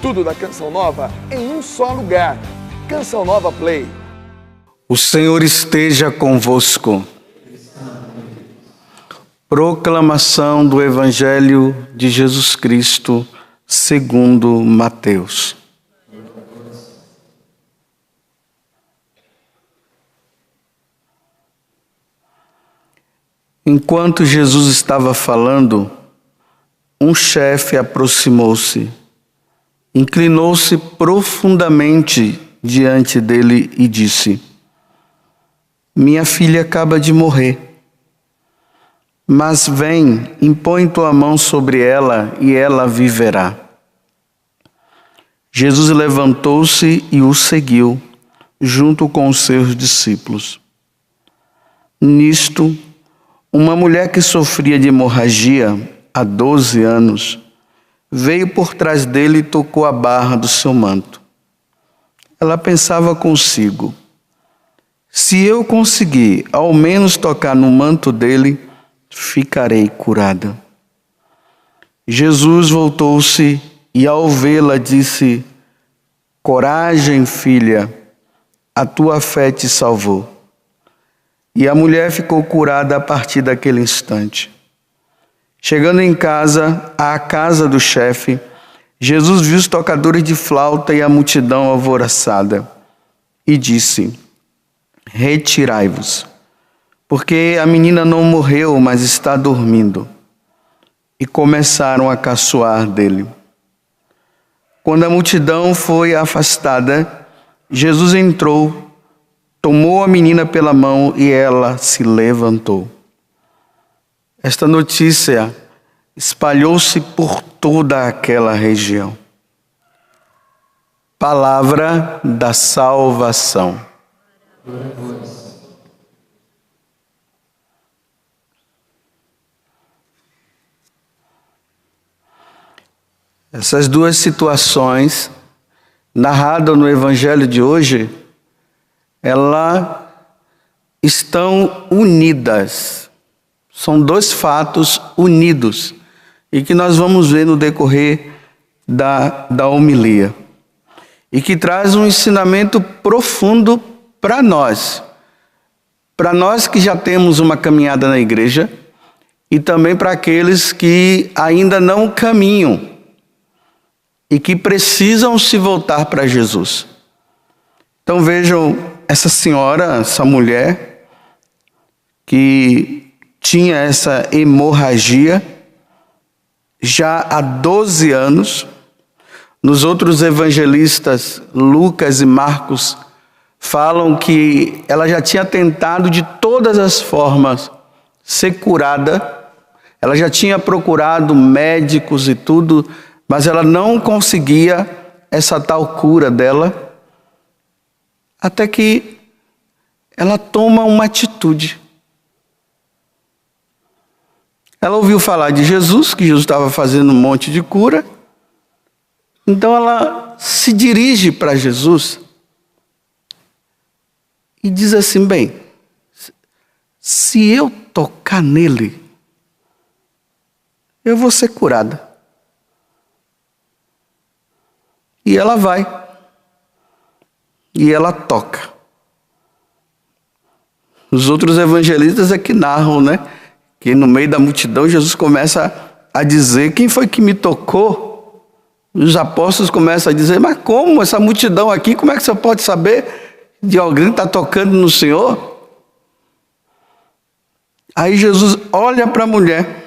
Tudo da Canção Nova em um só lugar. Canção Nova Play. O Senhor esteja convosco. Proclamação do Evangelho de Jesus Cristo segundo Mateus. Enquanto Jesus estava falando, um chefe aproximou-se, inclinou-se profundamente diante dele e disse: Minha filha acaba de morrer, mas vem, impõe tua mão sobre ela e ela viverá. Jesus levantou-se e o seguiu, junto com os seus discípulos. Nisto, uma mulher que sofria de hemorragia há 12 anos, veio por trás dele e tocou a barra do seu manto. Ela pensava consigo: se eu conseguir ao menos tocar no manto dele, ficarei curada. Jesus voltou-se e ao vê-la disse: Coragem, filha, a tua fé te salvou. E a mulher ficou curada a partir daquele instante. Chegando em casa, à casa do chefe, Jesus viu os tocadores de flauta e a multidão alvoroçada e disse: Retirai-vos, porque a menina não morreu, mas está dormindo. E começaram a caçoar dele. Quando a multidão foi afastada, Jesus entrou, tomou a menina pela mão e ela se levantou. Esta notícia espalhou-se por toda aquela região. Palavra da salvação. Essas duas situações, narradas no Evangelho de hoje, elas estão unidas. São dois fatos unidos e que nós vamos ver no decorrer da homilia. E que traz um ensinamento profundo para nós. Para nós que já temos uma caminhada na igreja e também para aqueles que ainda não caminham e que precisam se voltar para Jesus. Então vejam essa senhora, essa mulher que tinha essa hemorragia já há 12 anos. Nos outros evangelistas, Lucas e Marcos, falam que ela já tinha tentado de todas as formas ser curada. Ela já tinha procurado médicos e tudo, mas ela não conseguia essa tal cura dela. Até que ela toma uma atitude. Ela ouviu falar de Jesus, que Jesus estava fazendo um monte de cura. Então ela se dirige para Jesus e diz assim: bem, se eu tocar nele, eu vou ser curada. E ela vai. E ela toca. Os outros evangelistas é que narram, né? Que no meio da multidão Jesus começa a dizer: quem foi que me tocou? Os apóstolos começam a dizer: mas como essa multidão aqui, como é que você pode saber de alguém que está tocando no Senhor? Aí Jesus olha para a mulher.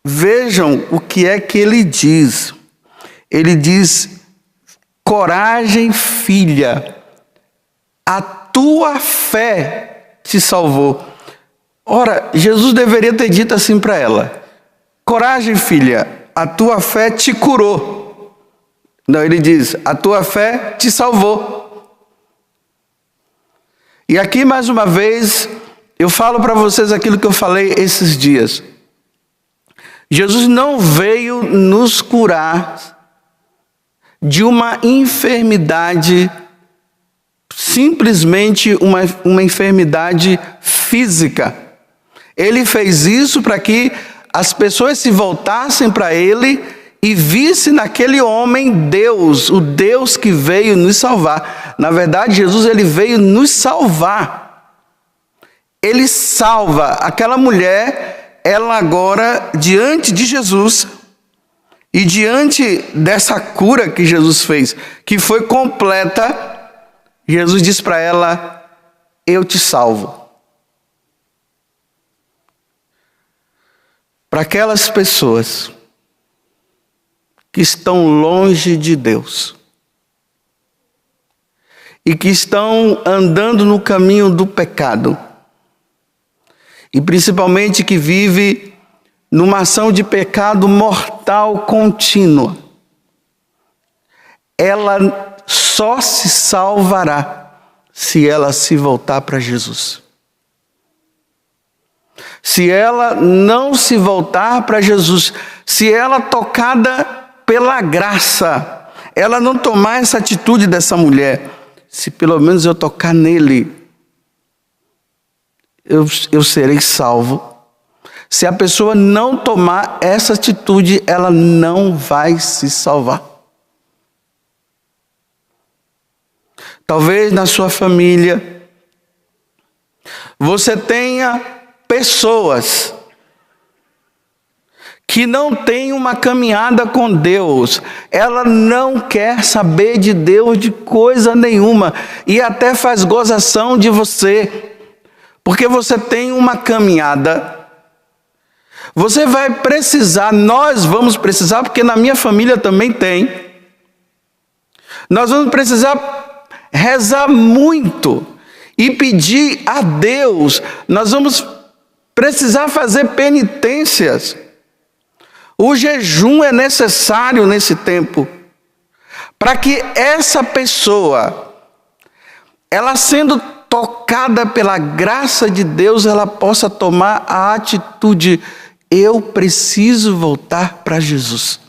Vejam o que é que ele diz. Ele diz: coragem, filha, a tua fé te salvou. Ora, Jesus deveria ter dito assim para ela: coragem, filha, a tua fé te curou. Não, ele diz: a tua fé te salvou. E aqui mais uma vez eu falo para vocês aquilo que eu falei esses dias. Jesus não veio nos curar de uma enfermidade, simplesmente uma enfermidade física. Ele fez isso para que as pessoas se voltassem para Ele e visse naquele homem Deus, o Deus que veio nos salvar. Na verdade, Jesus ele veio nos salvar. Ele salva aquela mulher, ela agora, diante de Jesus, e diante dessa cura que Jesus fez, que foi completa, Jesus diz para ela: eu te salvo. Para aquelas pessoas que estão longe de Deus e que estão andando no caminho do pecado, e principalmente que vive numa ação de pecado mortal contínua, ela só se salvará se ela se voltar para Jesus. Se ela não se voltar para Jesus, se ela, tocada pela graça, ela não tomar essa atitude dessa mulher, se pelo menos eu tocar nele, eu serei salvo. Se a pessoa não tomar essa atitude, ela não vai se salvar. Talvez na sua família você tenha pessoas que não têm uma caminhada com Deus, ela não quer saber de Deus de coisa nenhuma, e até faz gozação de você, porque você tem uma caminhada. Você vai precisar, nós vamos precisar, porque na minha família também tem, nós vamos precisar rezar muito e pedir a Deus, nós vamos precisar fazer penitências. O jejum é necessário nesse tempo, para que essa pessoa, ela sendo tocada pela graça de Deus, ela possa tomar a atitude: eu preciso voltar para Jesus.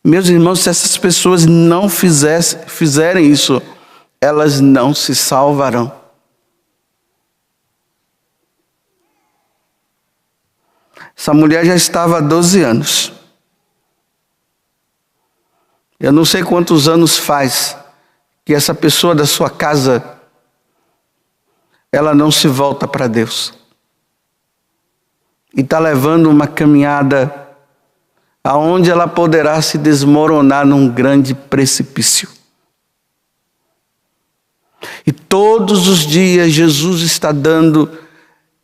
Meus irmãos, se essas pessoas não fizerem isso, elas não se salvarão. Essa mulher já estava há 12 anos. Eu não sei quantos anos faz que essa pessoa da sua casa, ela não se volta para Deus. E está levando uma caminhada aonde ela poderá se desmoronar num grande precipício. E todos os dias Jesus está dando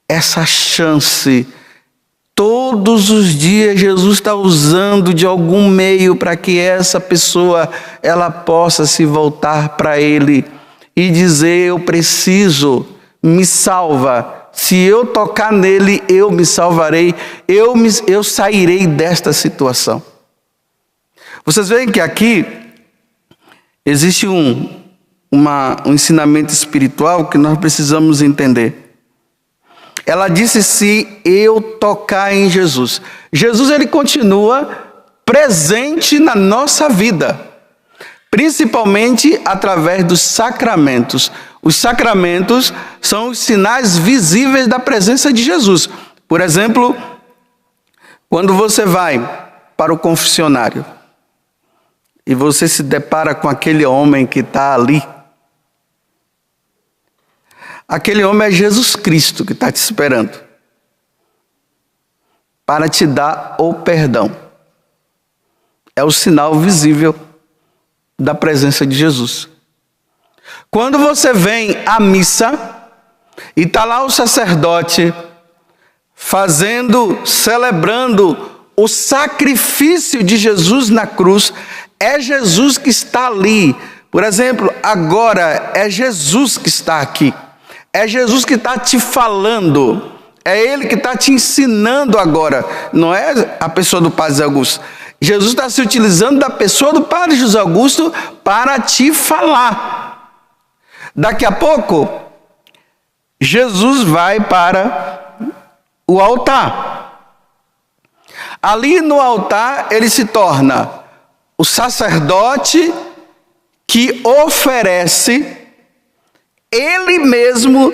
essa chance. Todos os dias Jesus está usando de algum meio para que essa pessoa ela possa se voltar para Ele e dizer: eu preciso, me salva. Se eu tocar nele, eu me salvarei, eu sairei desta situação. Vocês veem que aqui existe um ensinamento espiritual que nós precisamos entender. Ela disse: se eu tocar em Jesus. Jesus ele continua presente na nossa vida, principalmente através dos sacramentos. Os sacramentos são os sinais visíveis da presença de Jesus. Por exemplo, quando você vai para o confessionário e você se depara com aquele homem que está ali, aquele homem é Jesus Cristo que está te esperando para te dar o perdão. É o sinal visível da presença de Jesus. Quando você vem à missa e está lá o sacerdote celebrando o sacrifício de Jesus na cruz, é Jesus que está ali. Por exemplo, agora é Jesus que está aqui. É Jesus que está te falando. É Ele que está te ensinando agora. Não é a pessoa do Padre José Augusto. Jesus está se utilizando da pessoa do Padre José Augusto para te falar. Daqui a pouco, Jesus vai para o altar. Ali no altar, ele se torna o sacerdote que oferece ele mesmo,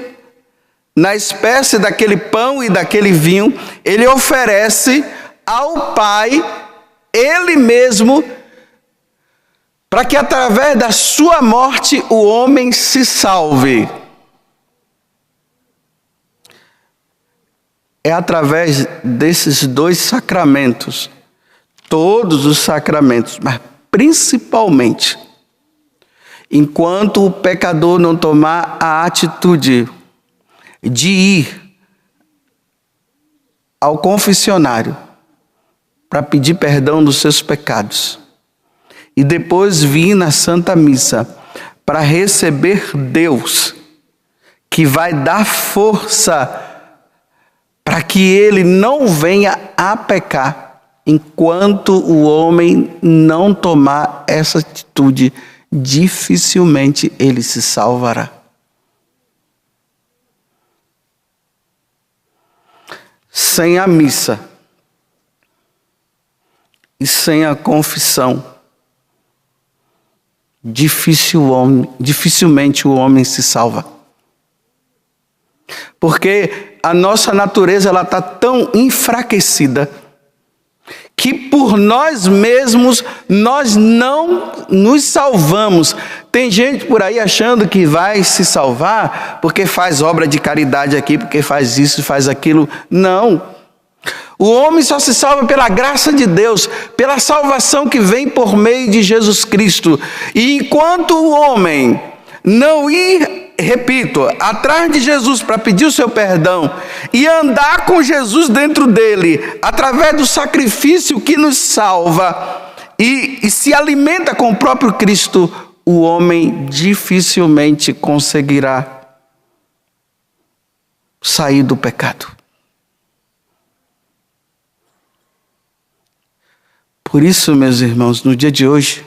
na espécie daquele pão e daquele vinho, ele oferece ao Pai, Ele mesmo, para que através da sua morte o homem se salve. É através desses dois sacramentos, todos os sacramentos, mas principalmente, enquanto o pecador não tomar a atitude de ir ao confessionário para pedir perdão dos seus pecados e depois vir na Santa Missa para receber Deus, que vai dar força para que ele não venha a pecar, enquanto o homem não tomar essa atitude, dificilmente ele se salvará. Sem a missa e sem a confissão, dificilmente o homem se salva. Porque a nossa natureza está tão enfraquecida que por nós mesmos nós não nos salvamos. Tem gente por aí achando que vai se salvar porque faz obra de caridade aqui, porque faz isso, faz aquilo. Não. O homem só se salva pela graça de Deus, pela salvação que vem por meio de Jesus Cristo. E enquanto o homem não ir, repito, atrás de Jesus para pedir o seu perdão e andar com Jesus dentro dele, através do sacrifício que nos salva e se alimenta com o próprio Cristo, o homem dificilmente conseguirá sair do pecado. Por isso, meus irmãos, no dia de hoje,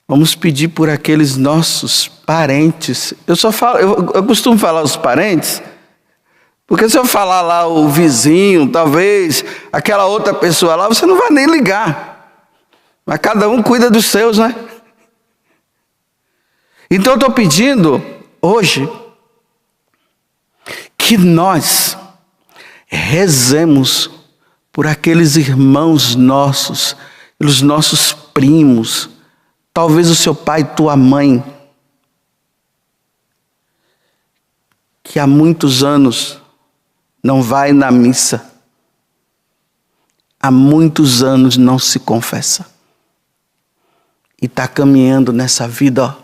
vamos pedir por aqueles nossos parentes. Eu costumo falar os parentes, porque se eu falar lá o vizinho, talvez aquela outra pessoa lá, você não vai nem ligar. Mas cada um cuida dos seus, né? Então eu estou pedindo hoje que nós rezemos por aqueles irmãos nossos, pelos nossos primos, talvez o seu pai, tua mãe, que há muitos anos não vai na missa, há muitos anos não se confessa, e está caminhando nessa vida, ó.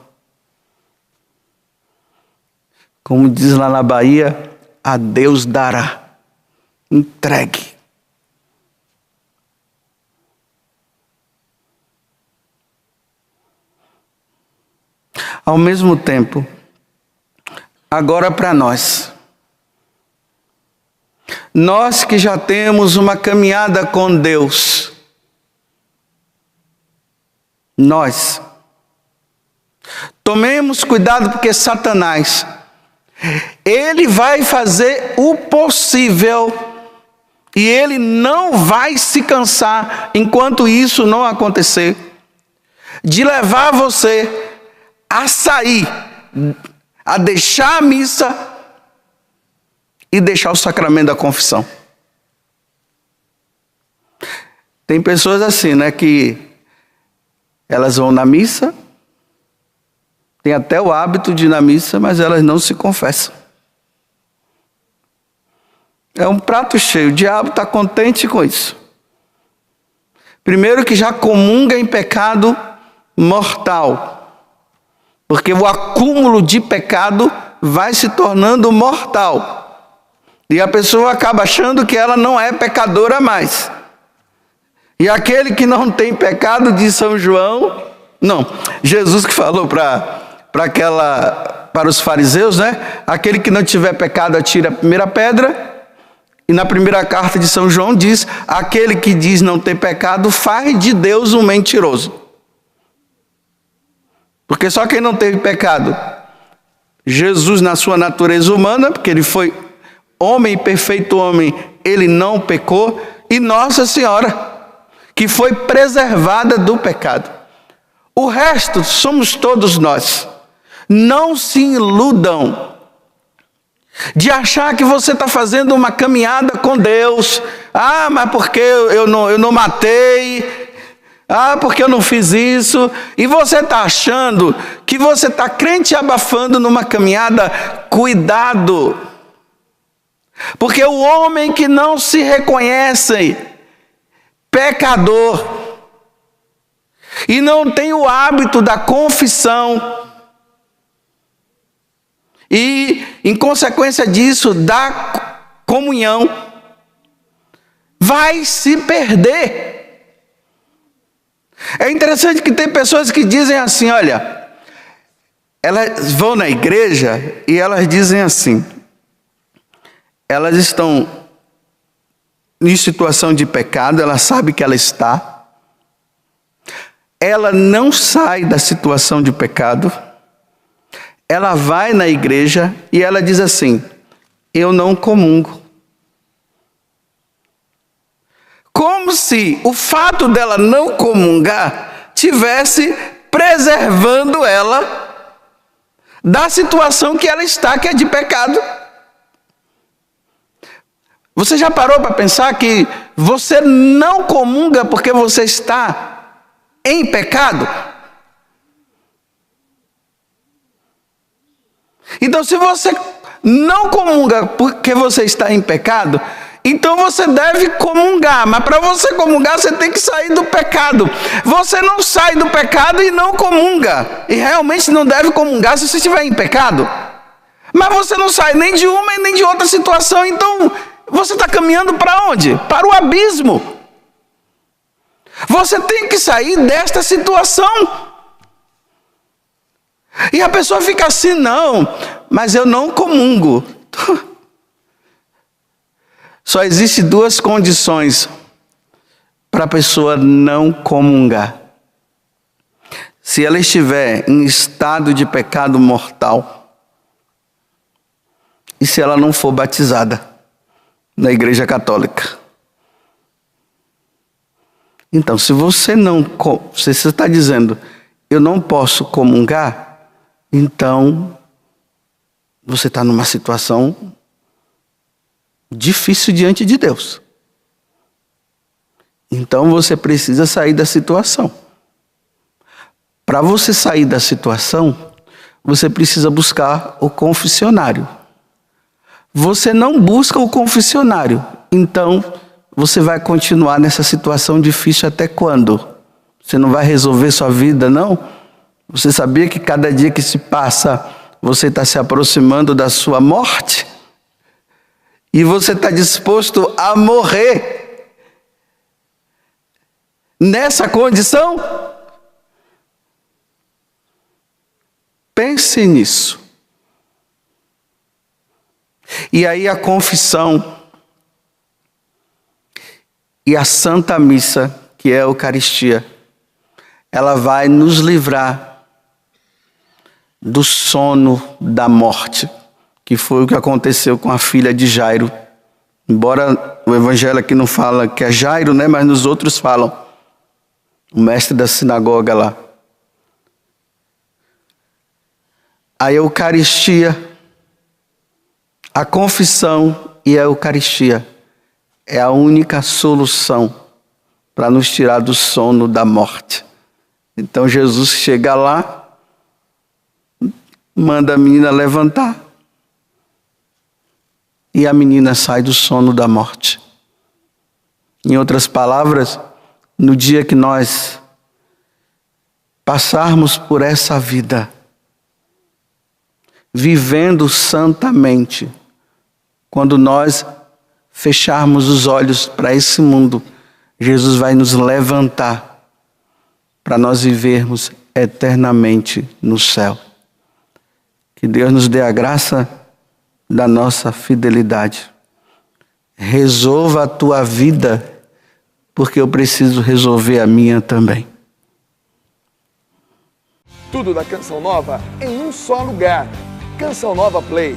Como diz lá na Bahia, a Deus dará, entregue. Ao mesmo tempo, agora para nós que já temos uma caminhada com Deus, nós tomemos cuidado, porque Satanás, ele vai fazer o possível e ele não vai se cansar enquanto isso não acontecer, de levar você a sair, a deixar a missa e deixar o sacramento da confissão. Tem pessoas assim, né, que elas vão na missa, tem até o hábito de ir na missa, mas elas não se confessam. É um prato cheio, o diabo está contente com isso. Primeiro que já comunga em pecado mortal, porque o acúmulo de pecado vai se tornando mortal. E a pessoa acaba achando que ela não é pecadora mais. E aquele que não tem pecado, diz São João, não, Jesus que falou para os fariseus, né? Aquele que não tiver pecado, atira a primeira pedra. E na primeira carta de São João diz, aquele que diz não ter pecado, faz de Deus um mentiroso. Porque só quem não teve pecado, Jesus na sua natureza humana, porque ele foi homem, perfeito homem, ele não pecou, e Nossa Senhora, que foi preservada do pecado. O resto somos todos nós. Não se iludam de achar que você está fazendo uma caminhada com Deus, Ah, mas porque eu não matei. Ah, porque eu não fiz isso. E você está achando que você está crente abafando numa caminhada. Cuidado. Porque o homem que não se reconhece pecador e não tem o hábito da confissão e, em consequência disso, da comunhão, vai se perder. É interessante que tem pessoas que dizem assim, olha, elas vão na igreja e elas dizem assim, elas estão em situação de pecado, ela sabe que ela está, ela não sai da situação de pecado, ela vai na igreja e ela diz assim, eu não comungo. Como se o fato dela não comungar tivesse preservando ela da situação que ela está, que é de pecado. Você já parou para pensar que você não comunga porque você está em pecado? Então, se você não comunga porque você está em pecado, então você deve comungar, mas para você comungar você tem que sair do pecado. Você não sai do pecado e não comunga, e realmente não deve comungar se você estiver em pecado. Mas você não sai nem de uma e nem de outra situação, então você está caminhando para onde? Para o abismo. Você tem que sair desta situação. E a pessoa fica assim, não, mas eu não comungo. Só existem duas condições para a pessoa não comungar. Se ela estiver em estado de pecado mortal e se ela não for batizada na Igreja Católica. Então, se você está dizendo, eu não posso comungar, então você está numa situação difícil diante de Deus. Então você precisa sair da situação. Para você sair da situação, você precisa buscar o confessionário. Você não busca o confessionário, então você vai continuar nessa situação difícil até quando? Você não vai resolver sua vida, não? Você sabia que cada dia que se passa, você está se aproximando da sua morte? E você está disposto a morrer nessa condição? Pense nisso. E aí a confissão e a Santa Missa, que é a Eucaristia, ela vai nos livrar do sono da morte, que foi o que aconteceu com a filha de Jairo. Embora o evangelho aqui não fala que é Jairo, né? Mas nos outros falam. O mestre da sinagoga lá. A Eucaristia, a confissão e a Eucaristia é a única solução para nos tirar do sono da morte. Então Jesus chega lá, manda a menina levantar e a menina sai do sono da morte. Em outras palavras, no dia que nós passarmos por essa vida, vivendo santamente, quando nós fecharmos os olhos para esse mundo, Jesus vai nos levantar para nós vivermos eternamente no céu. Que Deus nos dê a graça da nossa fidelidade. Resolva a tua vida, porque eu preciso resolver a minha também. Tudo da Canção Nova em um só lugar. Canção Nova Play.